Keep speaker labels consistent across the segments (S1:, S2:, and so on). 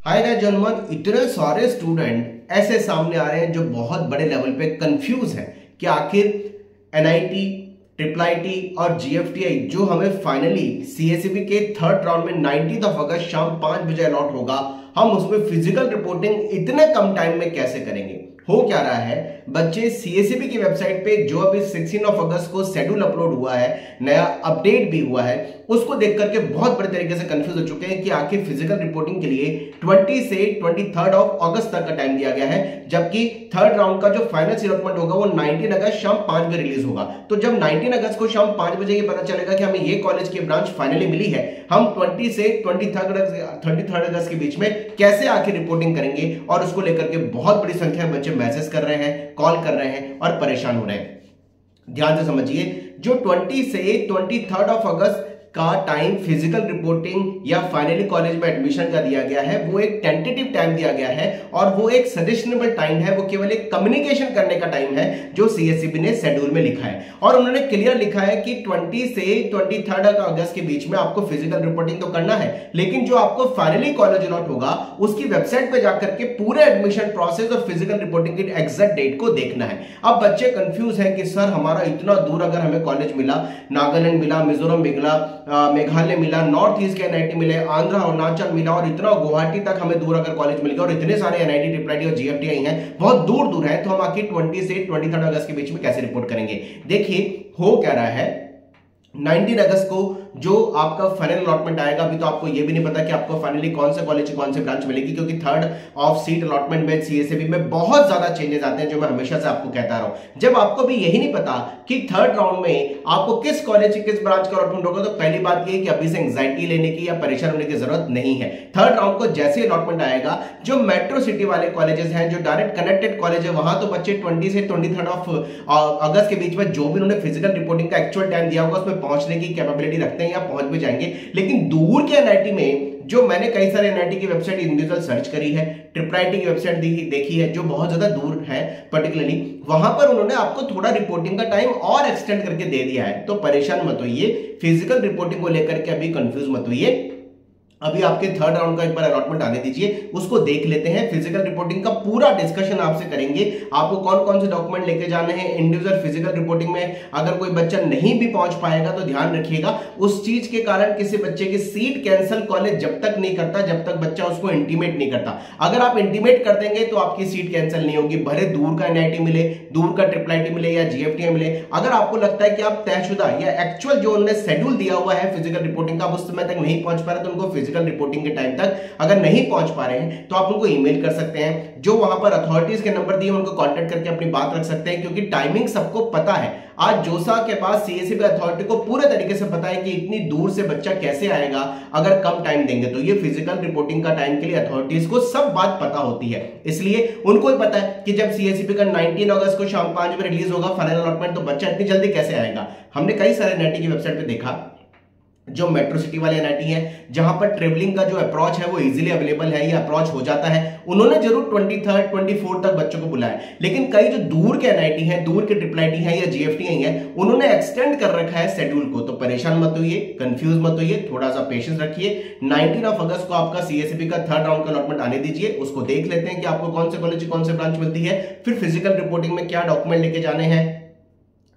S1: Hi guys जनमन, इतने सारे student ऐसे सामने आ रहे हैं जो बहुत बड़े लेवल पे कंफ्यूज हैं कि आखिर एनआईटी, ट्रिपल आईटी और जीएफटीआई जो हमें फाइनली सीएसईबी के थर्ड राउंड में 19 अगस्त शाम 5 बजे अलॉट होगा, हम उसमें फिजिकल रिपोर्टिंग इतने कम टाइम में कैसे करेंगे। हो क्या रहा है, बच्चे सीएसईबी की वेबसाइट पे जो अभी 16 अगस्त को शेड्यूल अपलोड हुआ है, नया अपडेट भी हुआ है, उसको देख करके बहुत बड़े तरीके से कंफ्यूज हो चुके हैं कि आखिर फिजिकल रिपोर्टिंग के लिए 20 से 23 अगस्त तक का टाइम दिया गया है, जबकि थर्ड राउंड का जो फाइनल अलॉटमेंट होगा वो 19 अगस्त शाम 5 बजे रिलीज होगा। तो जब 19 अगस्त को शाम 5 बजे ये पता चलेगा कि हमें ये कॉलेज की ब्रांच फाइनली मिली है, हम 20 से 23 अगस्त के बीच में कैसे आखिर रिपोर्टिंग करेंगे। और उसको लेकर के बहुत बड़ी संख्या में बच्चे मैसेज कर रहे हैं, कॉल कर रहे हैं और परेशान हो रहे हैं। ध्यान से समझिए, जो 20 से 23 अगस्त का टाइम फिजिकल रिपोर्टिंग या फाइनली कॉलेज में एडमिशन का दिया गया है, वो एक टेंटेटिव टाइम दिया गया है और वो एक सजेशनेबल टाइम है। वो केवल एक कम्युनिकेशन करने का टाइम है जो सीएसईबी ने शेड्यूल में लिखा है। और उन्होंने क्लियर लिखा है कि 20 से 23 अगस्त के बीच में आपको फिजिकल रिपोर्टिंग तो करना है, लेकिन जो आपको फाइनली कॉलेज अलॉट होगा उसकी वेबसाइट पे जाकर के पूरे एडमिशन प्रोसेस और फिजिकल रिपोर्टिंग की एग्जैक्ट डेट को देखना है। अब बच्चे कंफ्यूज है कि सर हमारा इतना दूर अगर हमें कॉलेज मिला, नागालैंड मिला, मिजोरम मिला, मेघालय मिला, नॉर्थ ईस्ट के एनआईटी मिले, आंध्र अरुणाचल मिला और इतना गुवाहाटी तक हमें दूर अगर कॉलेज मिल गया और इतने सारे एनआईटी, ट्रिपल आईटी और जीएफटीआई हैं, बहुत दूर दूर है, तो हम आखिर 20 से 23 अगस्त के बीच में कैसे रिपोर्ट करेंगे। देखिए हो क्या रहा है, 19 अगस्त को जो आपका फाइनल अलॉटमेंट आएगा, अभी तो आपको ये भी नहीं पता कि आपको फाइनली कौन से कॉलेज कौन से ब्रांच मिलेगी, क्योंकि थर्ड ऑफ सीट अलॉटमेंट में सीएसईबी में बहुत ज्यादा चेंजेस आते हैं, जो मैं हमेशा से आपको कहता रहा हूं। जब आपको भी यही नहीं पता कि थर्ड राउंड में आपको किस कॉलेज किस ब्रांच का अलॉटमेंट होगा, तो पहली बात यह कि अभी से एंग्जाइटी लेने की या परेशान होने की जरूरत नहीं है। थर्ड राउंड को जैसे अलॉटमेंट आएगा, जो मेट्रो सिटी वाले कॉलेजेस हैं, जो डायरेक्ट कनेक्टेड कॉलेज है, वहां तो बच्चे 20 से 23 अगस्त के बीच में जो भी उन्होंने फिजिकल रिपोर्टिंग का एक्चुअल टाइम दिया होगा उसमें पहुंचने की कैपेबिलिटी रखते हैं या पहुंच भी जाएंगे। लेकिन दूर के एनआईटी में, जो मैंने कई सारे एनआईटी की वेबसाइट इंडिविजुअल सर्च करी है, ट्रिपल आईटी की वेबसाइट देखी है जो बहुत ज्यादा दूर है पर्टिकुलरली, वहां पर उन्होंने आपको थोड़ा रिपोर्टिंग का टाइम और एक्सटेंड करके दे दिया है। तो परेशान मत होइए, फिजिकल रिपोर्टिंग को लेकर के अभी कंफ्यूज मत होइए। अभी आपके थर्ड राउंड का एक बार अलॉटमेंट आने दीजिए, उसको देख लेते हैं। फिजिकल रिपोर्टिंग का पूरा डिस्कशन आपसे करेंगे, आपको कौन कौन से डॉक्यूमेंट लेके जाने हैं। इंडिविजुअल फिजिकल रिपोर्टिंग में अगर कोई बच्चा नहीं भी पहुंच पाएगा तो ध्यान रखिएगा, उस चीज के कारण किसी बच्चे की सीट कैंसिल कॉलेज जब तक नहीं करता जब तक बच्चा उसको इंटीमेट नहीं करता। अगर आप इंटीमेट कर देंगे तो आपकी सीट कैंसिल नहीं होगी, भले दूर का एनआईटी मिले, दूर का ट्रिपल आईटी मिले या जीएफटीआई मिले। अगर आपको लगता है कि आप तयशुदा या एक्चुअल जो उन्होंने शेड्यूल दिया हुआ है फिजिकल रिपोर्टिंग का, उस समय तक नहीं पहुंच पा रहे, तो उनको फिजिकल रिपोर्टिंग के टाइम तक अगर नहीं पहुंच पा रहे हैं तो आप उनको ईमेल कर सकते हैं। जो वहां पर अथॉरिटीज के नंबर दिए उनको कांटेक्ट करके अपनी बात रख सकते हैं, क्योंकि टाइमिंग सबको पता है। आज जोसा के पास सीएसईबी अथॉरिटी को पूरे तरीके से पता है कि इतनी दूर से बच्चा कैसे आएगा अगर कम टाइम देंगे। तो ये फिजिकल रिपोर्टिंग का टाइम के लिए अथॉरिटीज को सब बात पता होती है, इसलिए उनको ही पता है कि जब सीएसईबी का 19 अगस्त को शाम 5 बजे रिलीज होगा फाइनल अलॉटमेंट, तो बच्चा इतनी जल्दी कैसे आएगा। हमने कई सारे एनआईटी की वेबसाइट पे देखा, जो मेट्रो सिटी वाले एनआईटी है, जहां पर ट्रेवलिंग का जो अप्रोच है वो इजीली अवेलेबल है, ये अप्रोच हो जाता है, उन्होंने जरूर 23, 24 तक बच्चों को बुलाया। लेकिन कई जो दूर के एनआईटी हैं, दूर के ट्रिपल आईटी हैं या जीएफटीआई हैं, उन्होंने एक्सटेंड कर रखा है शेड्यूल को। तो परेशान मत होइए, कंफ्यूज मत होइए, थोड़ा सा पेशेंस रखिए। 19 अगस्त को आपका सीएसईबी का थर्ड राउंड का अलॉटमेंट आने दीजिए, उसको देख लेते हैं कि आपको कौन से कॉलेज कौन से ब्रांच मिलती है, फिर फिजिकल रिपोर्टिंग में क्या डॉक्यूमेंट लेके जाने हैं,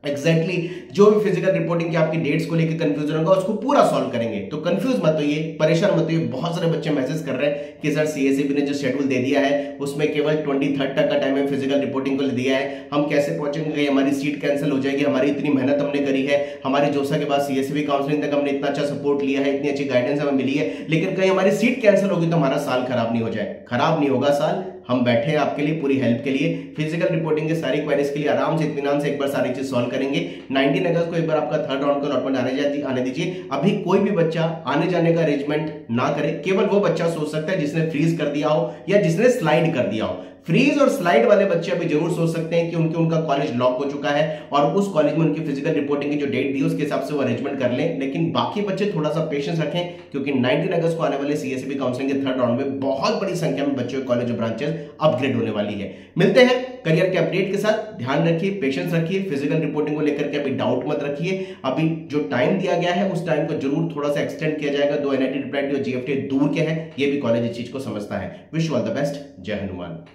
S1: एग्जैक्टली जो भी फिजिकल रिपोर्टिंग की आपकी डेट्स को लेकर कंफ्यूजन होगा उसको पूरा सॉल्व करेंगे। तो कंफ्यूज मत होइए, परेशान मत होइए। बहुत सारे बच्चे मैसेज कर रहे हैं कि सर सीएसईबी ने जो शेड्यूल दे दिया है उसमें केवल 23 तक का टाइम है फिजिकल रिपोर्टिंग को दिया है, हम कैसे पहुंचेंगे, हमारी सीट कैंसिल हो जाएगी, हमारी इतनी मेहनत हमने करी है, हमारी जोसा के बाद सीएसईबी काउंसलिंग तक हमने इतना अच्छा सपोर्ट लिया है, इतनी अच्छी गाइडेंस हमें मिली है, लेकिन कहीं हमारी सीट कैंसिल होगी तो हमारा साल खराब नहीं हो जाए। खराब नहीं होगा साल, हम बैठे हैं आपके लिए पूरी हेल्प के लिए। फिजिकल रिपोर्टिंग के सारी क्वेरीज के लिए आराम से इत्मीनान से एक बार सारी चीज सॉल्व करेंगे। 19 अगस्त को एक बार आपका थर्ड राउंड का अलॉटमेंट आने दीजिए। अभी कोई भी बच्चा आने जाने का अरेंजमेंट ना करे, केवल वो बच्चा सोच सकता है जिसने फ्रीज कर दिया हो या जिसने स्लाइड कर दिया हो। फ्रीज और स्लाइड वाले बच्चे अभी जरूर सोच सकते हैं कि उनका कॉलेज लॉक हो चुका है और उस कॉलेज में उनकी फिजिकल रिपोर्टिंग की जो डेट दी उसके हिसाब से वो अरेंजमेंट कर लें। लेकिन बाकी बच्चे थोड़ा सा पेशेंस रखें, क्योंकि 19 अगस्त को आने वाले सीएसईबी काउंसलिंग के थर्ड राउंड में बहुत बड़ी संख्या में बच्चों के कॉलेज और ब्रांचेस अपग्रेड होने वाली है। मिलते हैं करियर के अपडेट के साथ ध्यान रखिए, पेशेंस रखिए, फिजिकल रिपोर्टिंग को लेकर के अभी डाउट मत रखिए। अभी जो टाइम दिया गया है उस टाइम को जरूर थोड़ा सा एक्सटेंड किया जाएगा। दो NIT ट्रिपल IIT और GFTA दूर के हैं, ये भी कॉलेज इस चीज को समझता है। Wish you all the best. जय हनुमान।